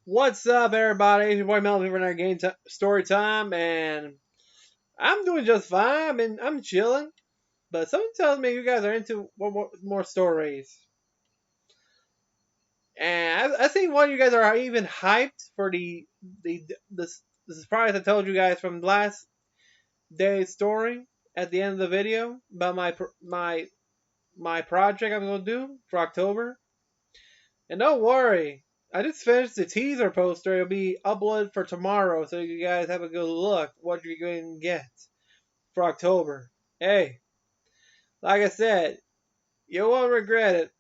What's up, everybody? It's your boy Mel for another story time, and I'm doing just fine. I'm chilling, but something tells me you guys are into more stories. And I think one of you guys are even hyped for the the, the surprise I told you guys from last day's story at the end of the video about my project I'm gonna do for October. And don't worry, I just finished the teaser poster. It'll be uploaded for tomorrow, so you guys have a good look what you're going to get for October. Hey, like I said, you won't regret it.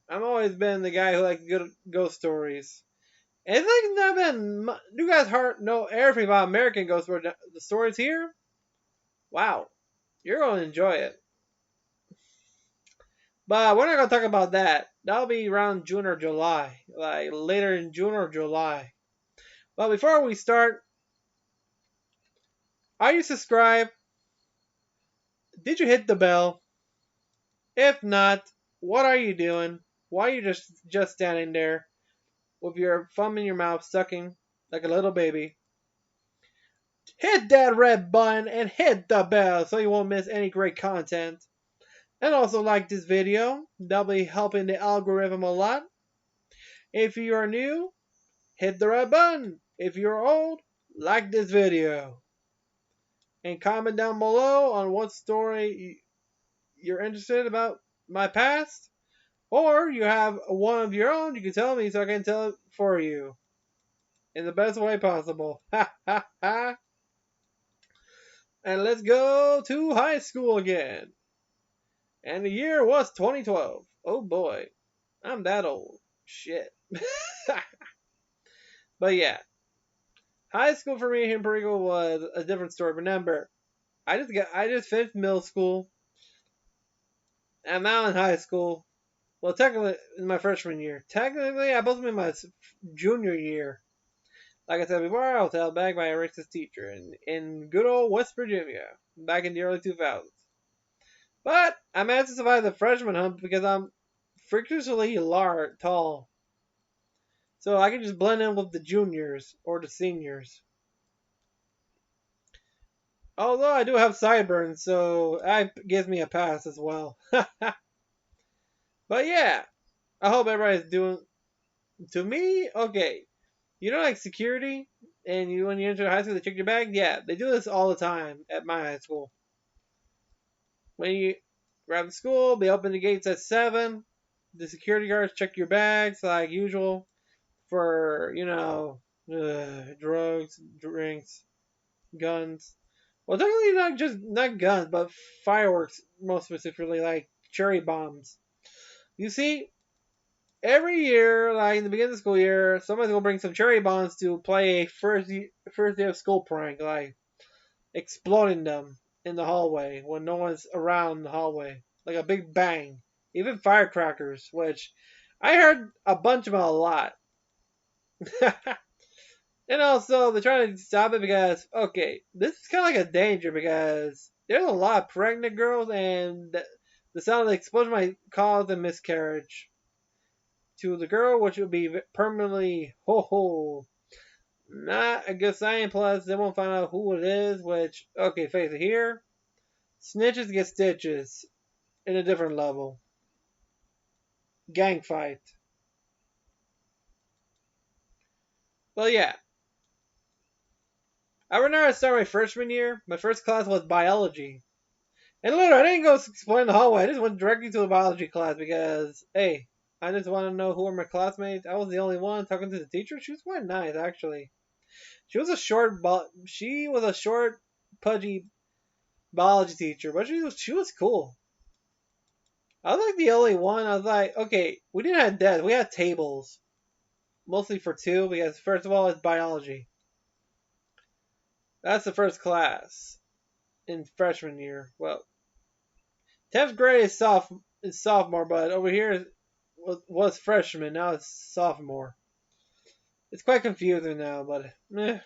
I've always been the guy who likes good ghost stories. And it's like not been. You guys know everything about American ghost stories here? Wow, you're gonna enjoy it. But we're not gonna talk about that. That'll be around June or July, like later in June or July. But before we start, are you subscribed? Did you hit the bell? If not, what are you doing? Why are you just standing there with your thumb in your mouth sucking like a little baby? Hit that red button and hit the bell so you won't miss any great content. And also like this video. That'll be helping the algorithm a lot. If you are new, hit the red button. If you're old, like this video. And comment down below on what story you're interested about my past. Or you have one of your own, you can tell me so I can tell it for you. In the best way possible. Ha ha ha. And let's go to high school again. And the year was 2012. Oh boy. I'm that old. Shit. But yeah. High school for me here in Puerto Rico was a different story. Remember, I just finished middle school. I'm now in high school. Well, technically, in my freshman year. Technically, I supposed to be in my junior year. Like I said before, I was held back by a racist teacher in good old West Virginia back in the early 2000s. But I managed to survive the freshman hump because I'm freakishly tall. So I can just blend in with the juniors or the seniors. Although I do have sideburns, so that gives me a pass as well. But yeah, I hope everybody's doing. To me, okay. You know, like security, and when you enter high school, they check your bag. Yeah, they do this all the time at my high school. When you grab the school, they open the gates at 7. The security guards check your bags like usual for drugs, drinks, guns. Well, technically not guns, but fireworks, most specifically like cherry bombs. You see, every year, like in the beginning of the school year, somebody's gonna bring some cherry bombs to play a first day of school prank, like exploding them in the hallway when no one's around the hallway, like a big bang. Even firecrackers, which I heard a bunch about a lot. And also, they're trying to stop it because, okay, this is kind of like a danger because there's a lot of pregnant girls, and the sound of the explosion might cause a miscarriage to the girl, which will be permanently not a good sign. Plus, they won't find out who it is. Which, okay, face it here, snitches get stitches in a different level. Gang fight. Well, yeah. I remember I started my freshman year. My first class was biology. And literally, I didn't go explore in the hallway. I just went directly to the biology class because, hey, I just want to know who were my classmates. I was the only one talking to the teacher. She was quite nice, actually. She was a short, pudgy biology teacher, but she was cool. I was like the only one. I was like, okay, we didn't have desks. We had tables, mostly for two because first of all, it's biology. That's the first class in freshman year. Well, 10th grade is sophomore, but over here was freshman. Now it's sophomore. It's quite confusing now, but I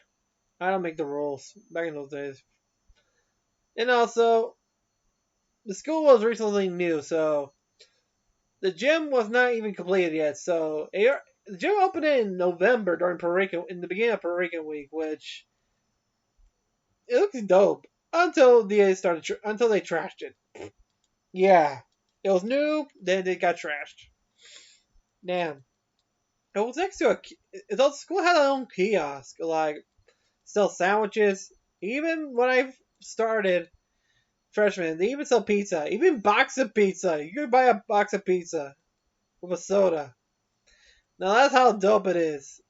don't make the rules back in those days. And also, the school was recently new, so the gym was not even completed yet. So the gym opened in November during in the beginning of Puerto Rican week, which it looks dope until until they trashed it. Yeah, it was new, then it got trashed. Damn, it was next to a. The school had their own kiosk, like sell sandwiches. Even when I started freshman, they even sell pizza, even box of pizza. You could buy a box of pizza with a soda. Now that's how dope it is.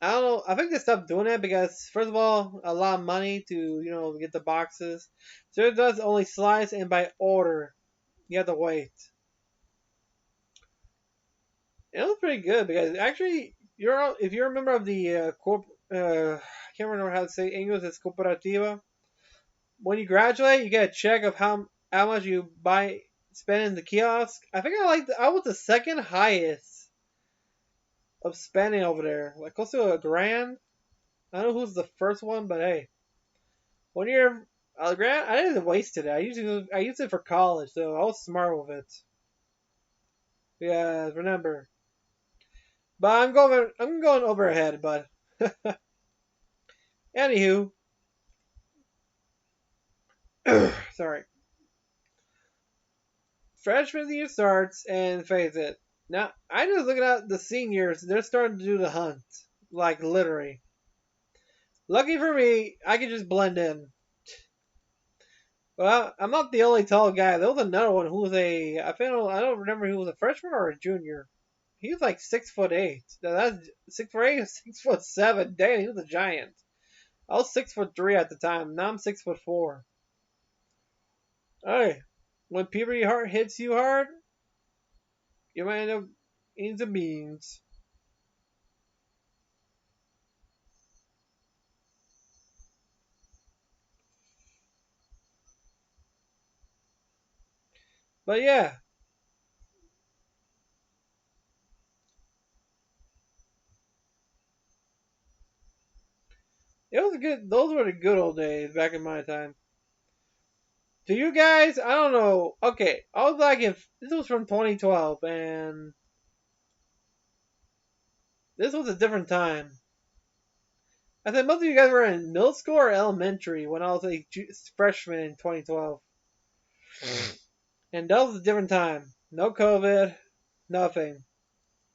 I don't know. I think they stopped doing it because, first of all, a lot of money to get the boxes. So it does only slice and by order. You have to wait. It was pretty good because actually, if you're a member of the I can't remember how to say English. It's cooperativa. When you graduate, you get a check of how much you spend in the kiosk. I think I was the second highest of spending over there, like close to a grand. I don't know who's the first one, but hey, one year a grand, I didn't waste it. I used it for college, so I was smart with it. Yeah, remember. But I'm going overhead. But anywho, sorry. Freshman year starts and fades it. Now I just looking at the seniors. They're starting to do the hunt, like literally. Lucky for me, I can just blend in. Well, I'm not the only tall guy. There was another one who was I don't remember who was a freshman or a junior. He was like 6'8". Now that's 6'8", 6'7". Damn, he was a giant. I was 6'3" at the time. Now I'm 6'4". Hey, when puberty heart hits you hard, you might end up eating some beans. But yeah, it was good. Those were the good old days back in my time. To you guys, I don't know. Okay, I was like, if this was from 2012, and this was a different time. I think most of you guys were in middle school or elementary when I was a freshman in 2012. And that was a different time. No COVID, nothing.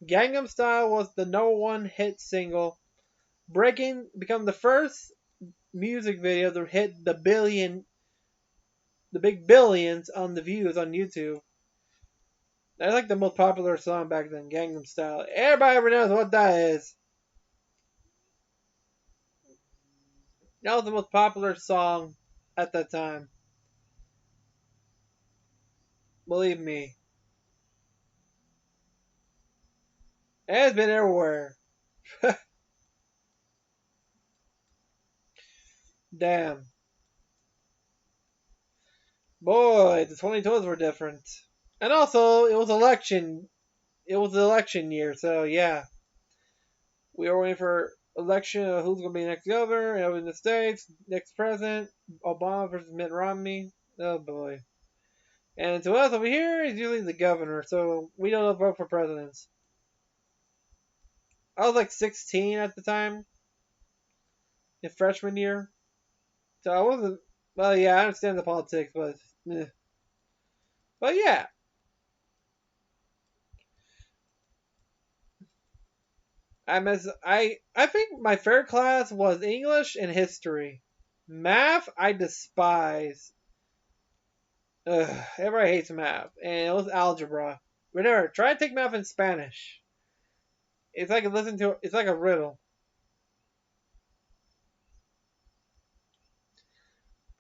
Gangnam Style was the number one hit single, become the first music video to hit the big billions on the views on YouTube. That's like the most popular song back then, Gangnam Style. Everybody ever knows what that is. That was the most popular song at that time. Believe me. It has been everywhere. Damn. Boy, the 2012s were different. And also, it was election year, so yeah. We were waiting for election of who's going to be next governor in the states, next president, Obama versus Mitt Romney. Oh boy. And to us over here, it's usually the governor, so we don't vote for presidents. I was like 16 at the time, in freshman year. So I wasn't, well, yeah, I understand the politics, but, eh. But yeah, I think my favorite class was English and history. Math, I despise. Ugh, everybody hates math, and it was algebra. Whatever. Try to take math in Spanish. It's like a riddle.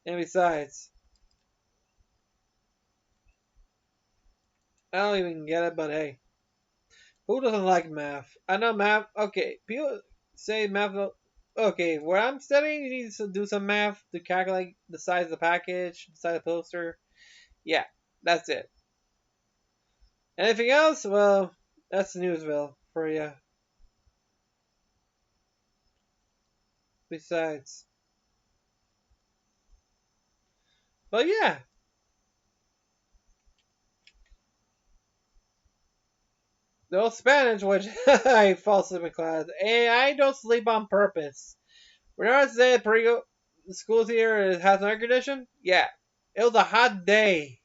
And besides, I don't even get it. But hey, who doesn't like math? I know math. Okay, people say math. Okay, where I'm studying, you need to do some math to calculate the size of the package, the size of the poster. Yeah, that's it. Anything else? Well, that's Newsville for you. Besides, but yeah, No Spanish, which I fall asleep in class. And I don't sleep on purpose. Whenever I say the school's here has an air condition, yeah. It was a hot day.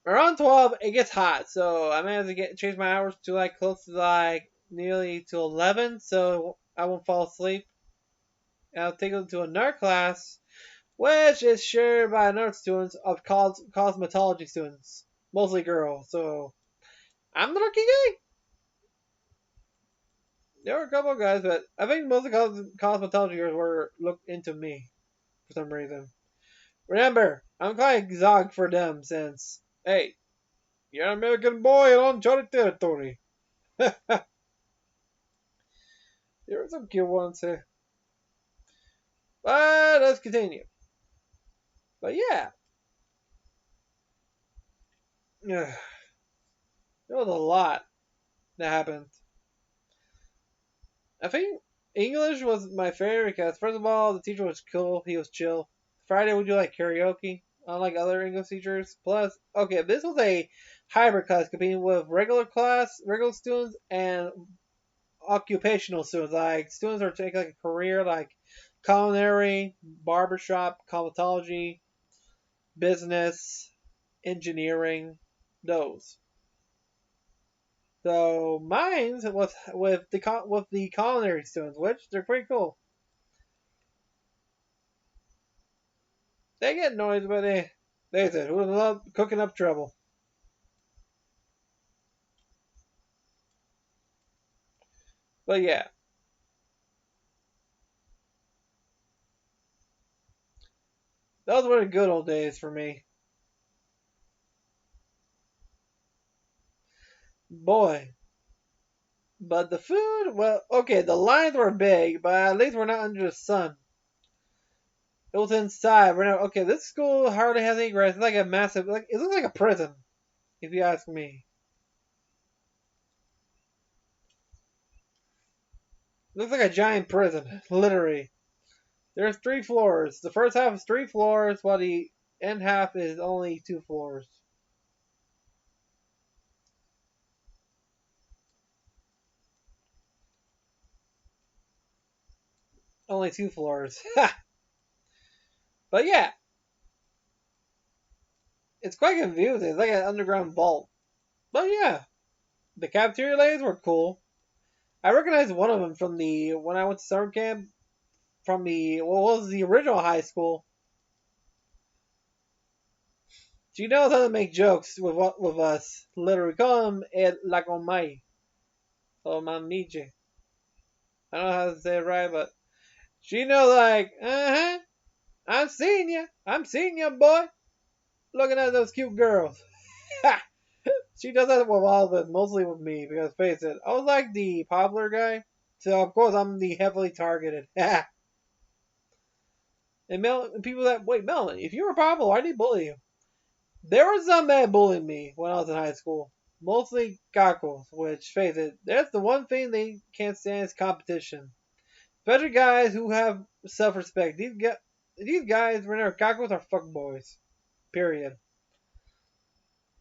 Around 12, it gets hot, so I managed to change my hours to like close to like nearly to 11, so I won't fall asleep. And I'll take them to another class, which is shared by another students of cosmetology students, mostly girls. So I'm the lucky guy. There were a couple of guys, but I think most of the cosmetology girls were looked into me for some reason. Remember, I'm kind of exotic for them since, hey, you're an American boy in uncharted territory. There were some cute ones here. But let's continue. But yeah, there was a lot that happened. I think English was my favorite because, first of all, the teacher was cool. He was chill. Friday, we do like karaoke, unlike other English teachers. Plus, okay, this was a hybrid class competing with regular students, and occupational students. Like, students are taking like a career like culinary, barbershop, cosmetology, business, engineering, those. So mine was with the culinary students, which they're pretty cool. They get noise, but they said who love cooking up trouble. But yeah, those were the good old days for me, boy. But the food, well, okay, the lines were big, but at least we're not under the sun. It was inside. We're not okay. This school hardly has any grass. It's like a massive, like it looks like a prison, if you ask me. It looks like a giant prison, literally. There's 3 floors. The first half is 3 floors, while the end half is only 2 floors. Only 2 floors. But yeah, it's quite confusing. It's like an underground vault. But yeah, the cafeteria ladies were cool. I recognized one of them from the when I went to summer camp from the what was the original high school. She knows how to make jokes with us. Literally, call him El Lagomai or Mamije. I don't know how to say it right, but she knows like, I'm seeing you, boy. Looking at those cute girls. She does that with all of them, mostly with me, because face it, I was like the popular guy, so of course I'm the heavily targeted. and people that wait, Melon, if you were popular, why did he bully you? There was some that bullied me when I was in high school, mostly cacos, which face it, that's the one thing they can't stand is competition. Especially guys who have self-respect. These guys, when they're cacos, are fuckboys. Period.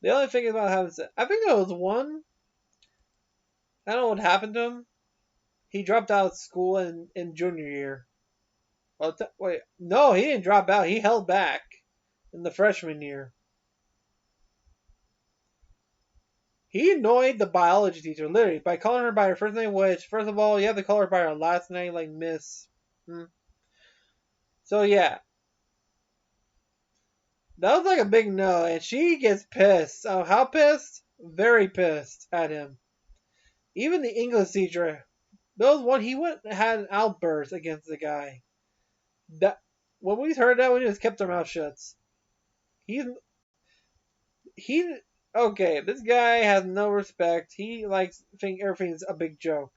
The only thing about having, I think there was one. I don't know what happened to him. He dropped out of school in junior year. Oh, wait, no, he didn't drop out. He held back in the freshman year. He annoyed the biology teacher literally by calling her by her first name, which first of all you have to call her by her last name, like Miss. Hmm. So yeah, that was like a big no, and she gets pissed. Oh, how pissed? Very pissed at him. Even the English teacher, there was one he went and had an outburst against the guy. That when we heard that, we just kept our mouth shut. He's he okay. This guy has no respect. He likes think everything's a big joke.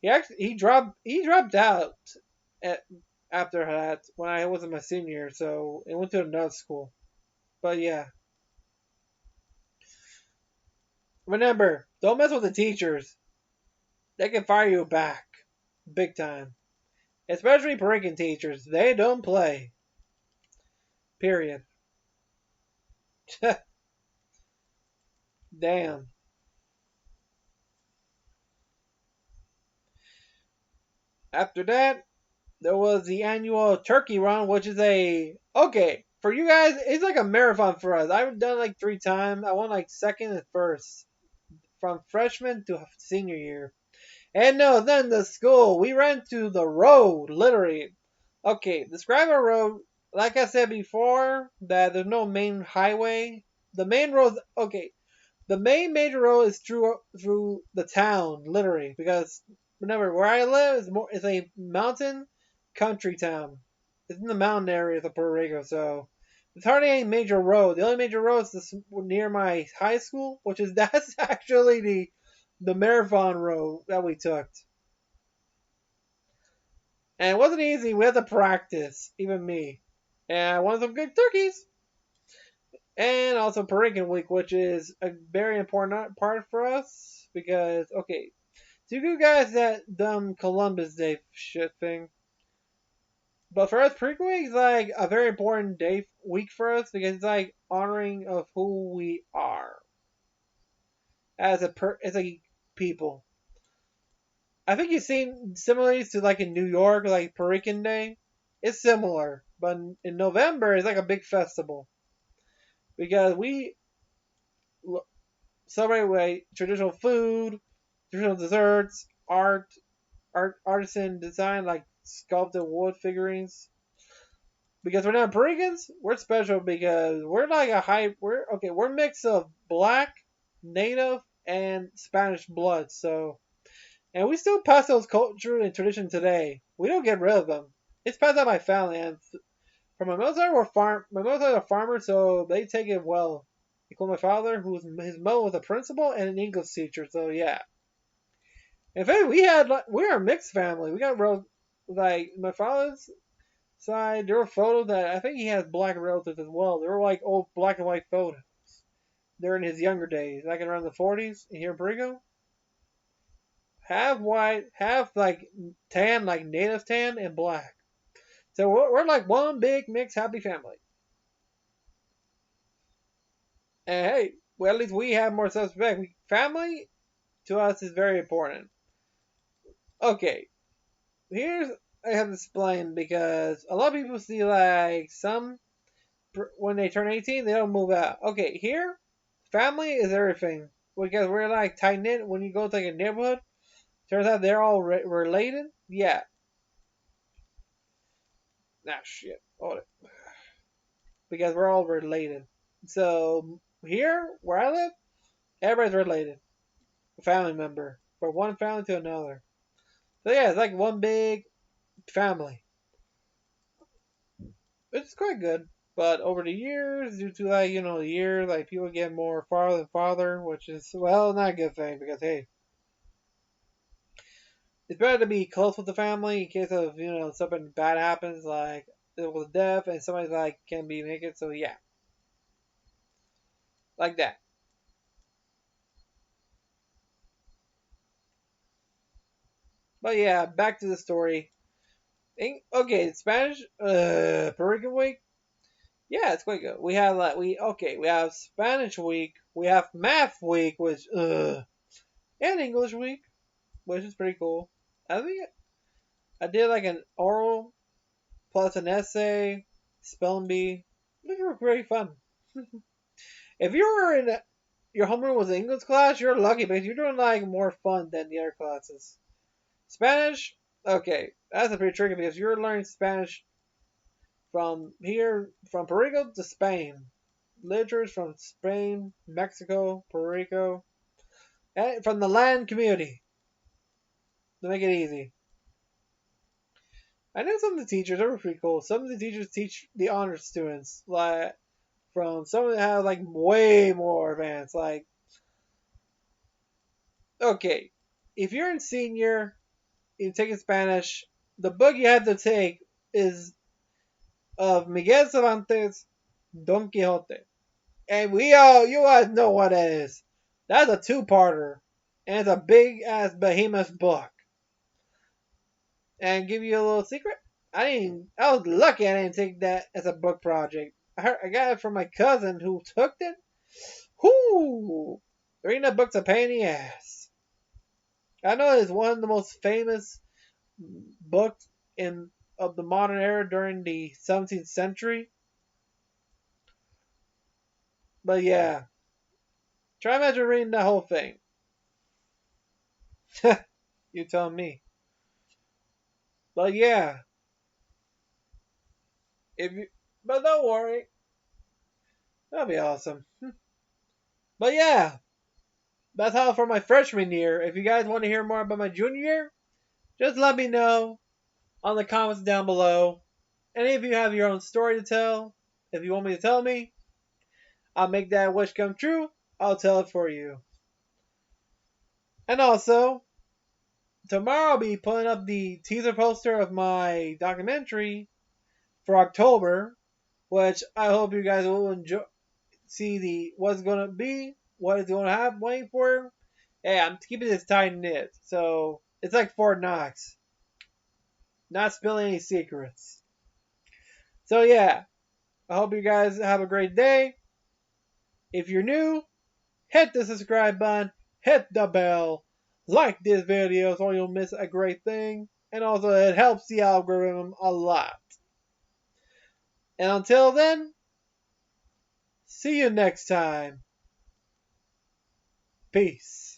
He dropped out at, after that when I was in my senior year, so it went to another school. But yeah, remember, don't mess with the teachers. They can fire you back, big time. Especially Puerto teachers. They don't play. Period. Damn. After that, there was the annual turkey run, which is a okay for you guys. It's like a marathon for us. I've done like 3 times. I won like second and first from freshman to senior year. And no, then the school. We ran to the road, literally. Okay, describe a road. Like I said before, that there's no main highway. The main road. Okay, the main major road is through the town, literally, because remember where I live is more is a mountain country town. It's in the mountain areas of Puerto Rico, so it's hardly any major road. The only major road is near my high school, which is that's actually the marathon road that we took. And it wasn't easy. We had to practice, even me. And I wanted some good turkeys. And also Puerto Week, which is a very important part for us because okay, so you guys that dumb Columbus Day shit thing, but for us, Puerto Week is like a very important week for us because it's like honoring of who we are as a people. I think you've seen similarities to like in New York, like Puerto Day. It's similar, but in November it's like a big festival because we celebrate with traditional food, traditional desserts, artisan design like sculpted wood figurines. Because we're not Puerto Ricans, we're special because we're like we're a mix of black, native, and Spanish blood. So and we still pass those culture and tradition today. We don't get rid of them. It's passed down by family and from my mother's side, my mother's side are farmers, so they take it well. Equal my father, who's his mother was a principal and an English teacher, so yeah. In fact, we're a mixed family. We got like my father's side. There were photos that I think he has black relatives as well. They were like old black and white photos. They're in his younger days, like around the 40s here in Brigo. Half white, half like tan, like native tan, and black. So we're like one big mixed happy family. And hey, well at least we have more self-respect. Family to us is very important. Okay, here's I have to explain because a lot of people see like some when they turn 18 they don't move out. Okay, here family is everything because we're like tight knit. When you go to like a neighborhood, turns out they're all related. Yeah, nah shit, hold it because we're all related. So here where I live, everybody's related, a family member from one family to another. So yeah, it's like one big family. It's quite good. But over the years, due to like the years, like people get more farther and farther, which is well not a good thing because hey, it's better to be close with the family in case of something bad happens, like it was death and somebody's like can't be make it. So yeah, like that. But yeah, back to the story. Okay, Spanish Puerto Rican week. Yeah, it's quite good. We have we have Spanish week, we have math week, which and English week, which is pretty cool. I think I did like an oral plus an essay, spelling bee. Those were pretty fun. If you were in your homeroom was an English class, you're lucky because you're doing like more fun than the other classes. Spanish, okay, that's a pretty tricky because you're learning Spanish from here, from Puerto Rico to Spain. Literatures from Spain, Mexico, Puerto Rico, and from the Latin community to make it easy. I know some of the teachers are pretty cool. Some of the teachers teach the honor students, like from some that have like way more advanced. Like, okay, if you're in senior, you're taking Spanish. The book you have to take is of Miguel Cervantes, Don Quixote, and you guys know what that is. That's a two-parter, and it's a big ass behemoth book. And give you a little secret, I was lucky I didn't take that as a book project. I got it from my cousin who took it. Whoo! Reading that book's a pain in the ass. I know it's one of the most famous booked in of the modern era during the 17th century. But yeah, try imagine reading that whole thing. You tell me. But yeah, if you, but don't worry, that'll be awesome. But yeah, that's all for my freshman year. If you guys want to hear more about my junior year, just let me know on the comments down below. And if you have your own story to tell, if you want me to tell me, I'll make that wish come true. I'll tell it for you. And also, tomorrow I'll be putting up the teaser poster of my documentary for October, which I hope you guys will enjoy. See the what's gonna be, what it's gonna have waiting for. Hey, I'm keeping this tight knit, so it's like Fort Knox, not spilling any secrets. So yeah, I hope you guys have a great day. If you're new, hit the subscribe button, hit the bell, like this video so you'll miss a great thing, and also it helps the algorithm a lot. And until then, see you next time. Peace.